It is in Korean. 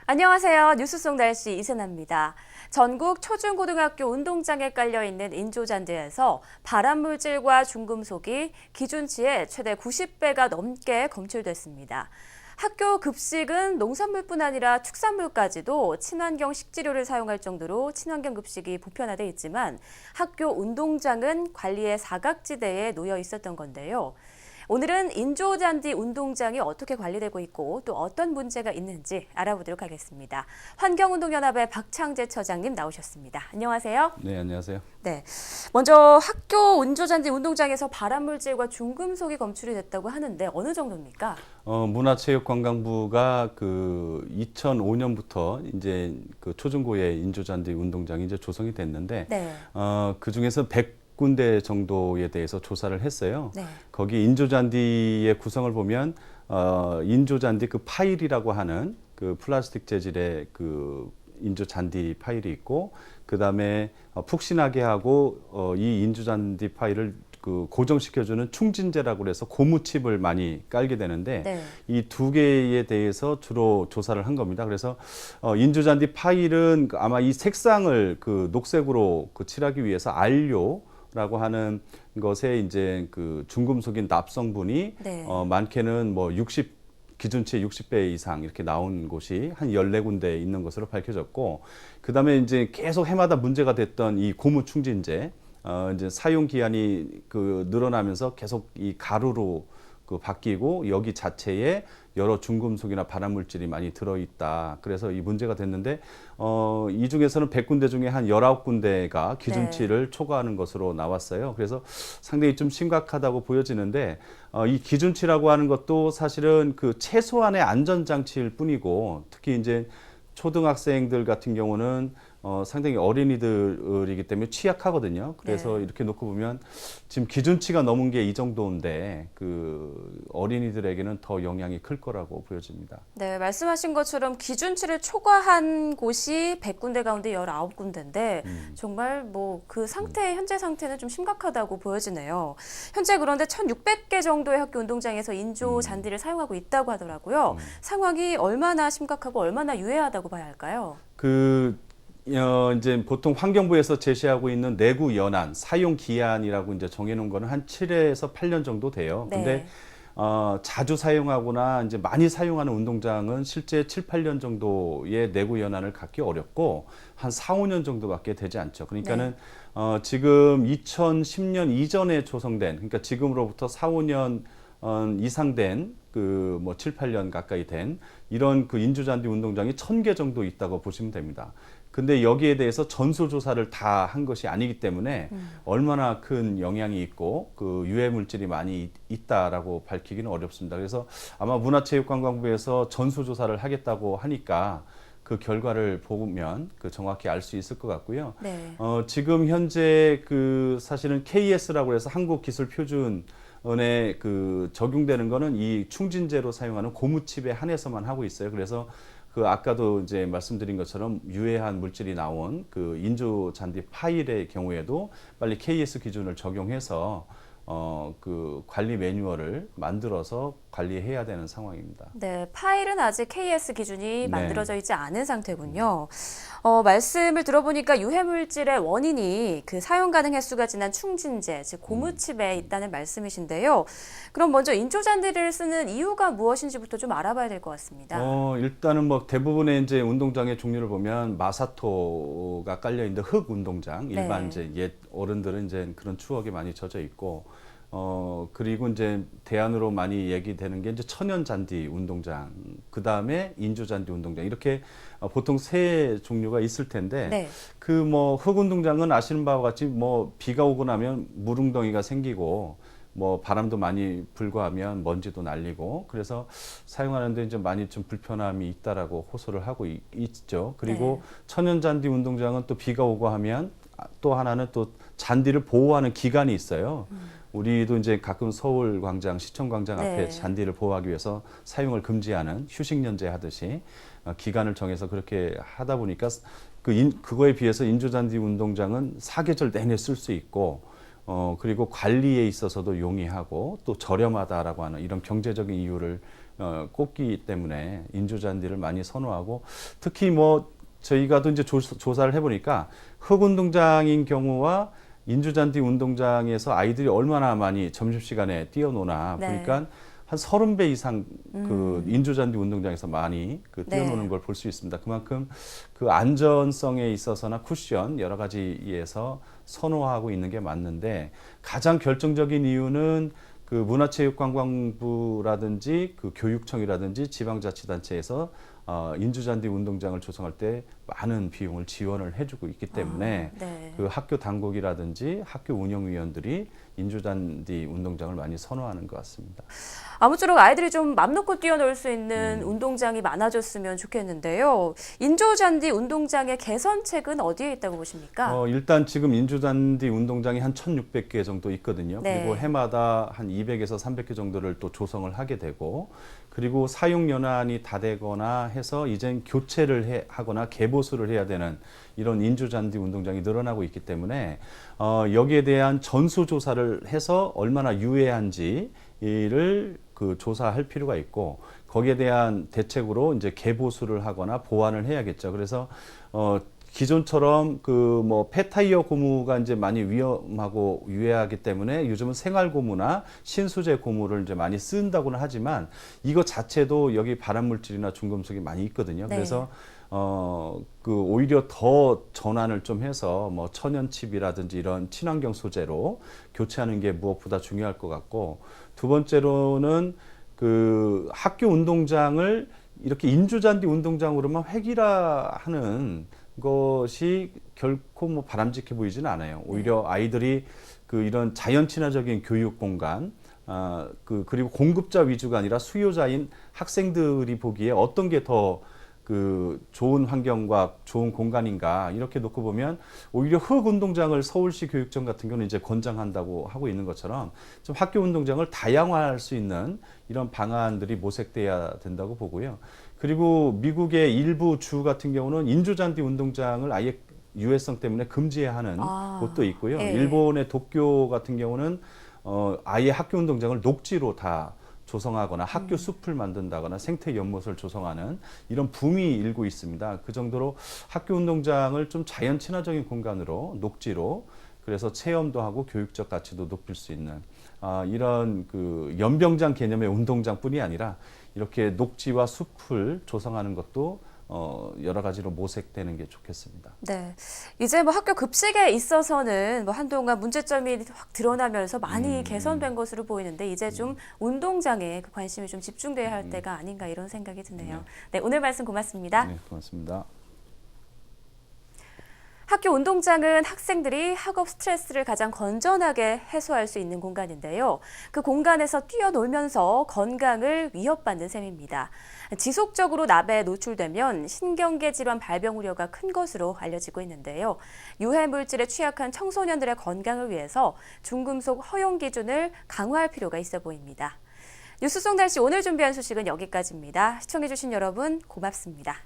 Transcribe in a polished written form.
안녕하세요. 뉴스송 날씨 이세나입니다. 전국 초중고등학교 운동장에 깔려있는 인조잔디에서 발암물질과 중금속이 기준치의 최대 90배가 넘게 검출됐습니다. 학교 급식은 농산물뿐 아니라 축산물까지도 친환경 식재료를 사용할 정도로 친환경 급식이 보편화돼 있지만 학교 운동장은 관리의 사각지대에 놓여 있었던 건데요. 오늘은 인조잔디 운동장이 어떻게 관리되고 있고 또 어떤 문제가 있는지 알아보도록 하겠습니다. 환경운동연합의 박창재 처장님 나오셨습니다. 안녕하세요. 네, 안녕하세요. 네, 먼저 학교 인조잔디 운동장에서 발암물질과 중금속이 검출이 됐다고 하는데 어느 정도입니까? 문화체육관광부가 2005년부터 이제 초중고의 인조잔디 운동장이 이제 조성이 됐는데 네. 그 중에서 100군데 정도에 대해서 조사를 했어요. 네. 거기 인조잔디의 구성을 보면 인조잔디 파일이라고 하는 플라스틱 재질의 인조잔디 파일이 있고 그다음에 푹신하게 하고 이 인조잔디 파일을 고정시켜주는 충진제라고 해서 고무칩을 많이 깔게 되는데 네. 이 두 개에 대해서 주로 조사를 한 겁니다. 그래서 인조잔디 파일은 아마 이 색상을 녹색으로 칠하기 위해서 안료라고 하는 것에 이제 중금속인 납성분이 네. 많게는 기준치 60배 이상 이렇게 나온 곳이 한 14군데 있는 것으로 밝혀졌고, 그 다음에 이제 계속 해마다 문제가 됐던 이 고무 충진제, 이제 사용 기한이 늘어나면서 계속 이 가루로 바뀌고 여기 자체에 여러 중금속이나 발암물질이 많이 들어있다. 그래서 이 문제가 됐는데 이 중에서는 100군데 중에 한 19군데가 기준치를 초과하는 것으로 나왔어요. 그래서 상당히 좀 심각하다고 보여지는데 이 기준치라고 하는 것도 사실은 최소한의 안전장치일 뿐이고, 특히 이제 초등학생들 같은 경우는 상당히 어린이들이기 때문에 취약하거든요. 그래서 이렇게 놓고 보면 지금 기준치가 넘은 게 이 정도인데 어린이들에게는 더 영향이 클 거라고 보여집니다. 네, 말씀하신 것처럼 기준치를 초과한 곳이 100군데 가운데 19군데인데 정말 현재 상태는 좀 심각하다고 보여지네요. 현재 그런데 1,600개 정도의 학교 운동장에서 인조 잔디를 사용하고 있다고 하더라고요. 상황이 얼마나 심각하고 얼마나 유해하다고 봐야 할까요? 이제 보통 환경부에서 제시하고 있는 내구 연한 사용 기한이라고 이제 정해놓은 거는 한 7에서 8년 정도 돼요. 네. 근데 자주 사용하거나 이제 많이 사용하는 운동장은 실제 7, 8년 정도의 내구 연한을 갖기 어렵고 한 4, 5년 정도밖에 되지 않죠. 그러니까는 지금 2010년 이전에 조성된, 그러니까 지금으로부터 4, 5년 이상 된 7, 8년 가까이 된 이런 인조잔디 운동장이 1,000개 정도 있다고 보시면 됩니다. 근데 여기에 대해서 전수조사를 다 한 것이 아니기 때문에 얼마나 큰 영향이 있고 유해 물질이 많이 있다라고 밝히기는 어렵습니다. 그래서 아마 문화체육관광부에서 전수조사를 하겠다고 하니까 그 결과를 보면 정확히 알 수 있을 것 같고요. 네. 지금 현재 사실은 KS라고 해서 한국기술표준에 적용되는 거는 이 충진제로 사용하는 고무칩에 한해서만 하고 있어요. 그래서 아까도 이제 말씀드린 것처럼 유해한 물질이 나온 인조 잔디 파일의 경우에도 빨리 KS 기준을 적용해서 관리 매뉴얼을 만들어서 관리해야 되는 상황입니다. 네, 파일은 아직 KS 기준이 만들어져 있지 않은 상태군요. 말씀을 들어보니까 유해물질의 원인이 사용 가능 횟수가 지난 충진제, 즉 고무칩에 있다는 말씀이신데요. 그럼 먼저 인조잔디를 쓰는 이유가 무엇인지부터 좀 알아봐야 될 것 같습니다. 일단은 대부분의 이제 운동장의 종류를 보면 마사토가 깔려 있는 흙 운동장, 일반 이제 옛 어른들은 이제 그런 추억이 많이 젖어 있고, 그리고 이제 대안으로 많이 얘기되는 게 이제 천연잔디 운동장, 그 다음에 인조잔디 운동장, 이렇게 보통 세 종류가 있을 텐데, 흙 운동장은 아시는 바와 같이 비가 오고 나면 물웅덩이가 생기고, 바람도 많이 불고 하면 먼지도 날리고, 그래서 사용하는데 이제 많이 좀 불편함이 있다라고 호소를 하고 있죠. 그리고 천연잔디 운동장은 또 비가 오고 하면 또 하나는 또 잔디를 보호하는 기간이 있어요. 우리도 이제 가끔 서울 광장, 시청 광장 앞에 잔디를 보호하기 위해서 사용을 금지하는 휴식연제 하듯이 기간을 정해서 그렇게 하다 보니까 그거에 비해서 인조잔디 운동장은 사계절 내내 쓸 수 있고, 그리고 관리에 있어서도 용이하고 또 저렴하다라고 하는 이런 경제적인 이유를 꼽기 때문에 인조잔디를 많이 선호하고 특히 뭐 저희가 또 이제 조사를 해보니까 흙운동장인 경우와 인조잔디 운동장에서 아이들이 얼마나 많이 점심시간에 뛰어노나 네. 보니까 한 30배 이상 그 인조잔디 운동장에서 많이 그 뛰어노는 네. 걸 볼 수 있습니다. 그만큼 그 안전성에 있어서나 쿠션 여러 가지에서 선호하고 있는 게 맞는데 가장 결정적인 이유는 그 문화체육관광부라든지 그 교육청이라든지 지방자치단체에서 인조잔디 운동장을 조성할 때 많은 비용을 지원을 해주고 있기 때문에 네. 그 학교 당국이라든지 학교 운영위원들이 인조잔디 운동장을 많이 선호하는 것 같습니다. 아무쪼록 아이들이 좀 맘 놓고 뛰어놀 수 있는 운동장이 많아졌으면 좋겠는데요. 인조잔디 운동장의 개선책은 어디에 있다고 보십니까? 일단 지금 인조잔디 운동장이 한 1,600개 정도 있거든요. 네. 그리고 해마다 한 200에서 300개 정도를 또 조성을 하게 되고 그리고 사용 연한이 다 되거나 해서 이젠 교체를 하거나 개보수를 해야 되는 이런 인조잔디 운동장이 늘어나고 있기 때문에 여기에 대한 전수조사를 해서 얼마나 유해한지를 그 조사할 필요가 있고 거기에 대한 대책으로 이제 개보수를 하거나 보완을 해야겠죠. 그래서 기존처럼 그 뭐 폐타이어 고무가 이제 많이 위험하고 유해하기 때문에 요즘은 생활 고무나 신소재 고무를 이제 많이 쓴다고는 하지만 이거 자체도 여기 발암 물질이나 중금속이 많이 있거든요. 네. 그래서 그 오히려 더 전환을 좀 해서 뭐 천연칩이라든지 이런 친환경 소재로 교체하는 게 무엇보다 중요할 것 같고 두 번째로는 그 학교 운동장을 이렇게 인조잔디 운동장으로만 획일화하는 것이 결코 뭐 바람직해 보이지는 않아요. 오히려 아이들이 그 이런 자연 친화적인 교육 공간, 그리고 공급자 위주가 아니라 수요자인 학생들이 보기에 어떤 게 더 그 좋은 환경과 좋은 공간인가 이렇게 놓고 보면 오히려 흙 운동장을 서울시 교육청 같은 경우는 이제 권장한다고 하고 있는 것처럼 좀 학교 운동장을 다양화할 수 있는 이런 방안들이 모색돼야 된다고 보고요. 그리고 미국의 일부 주 같은 경우는 인조잔디 운동장을 아예 유해성 때문에 금지해야 하는 곳도 있고요. 예. 일본의 도쿄 같은 경우는 아예 학교 운동장을 녹지로 다 조성하거나 학교 숲을 만든다거나 생태 연못을 조성하는 이런 붐이 일고 있습니다. 그 정도로 학교 운동장을 좀 자연 친화적인 공간으로 녹지로 그래서 체험도 하고 교육적 가치도 높일 수 있는 이런 그 연병장 개념의 운동장뿐이 아니라 이렇게 녹지와 숲을 조성하는 것도 여러 가지로 모색되는 게 좋겠습니다. 네. 이제 뭐 학교 급식에 있어서는 뭐 한동안 문제점이 확 드러나면서 많이 개선된 것으로 보이는데 이제 좀 운동장에 그 관심이 좀 집중돼야 할 때가 아닌가 이런 생각이 드네요. 네, 오늘 말씀 고맙습니다. 네, 고맙습니다. 학교 운동장은 학생들이 학업 스트레스를 가장 건전하게 해소할 수 있는 공간인데요. 그 공간에서 뛰어놀면서 건강을 위협받는 셈입니다. 지속적으로 나베에 노출되면 신경계 질환 발병 우려가 큰 것으로 알려지고 있는데요. 유해 물질에 취약한 청소년들의 건강을 위해서 중금속 허용 기준을 강화할 필요가 있어 보입니다. 뉴스 속 날씨 오늘 준비한 소식은 여기까지입니다. 시청해주신 여러분 고맙습니다.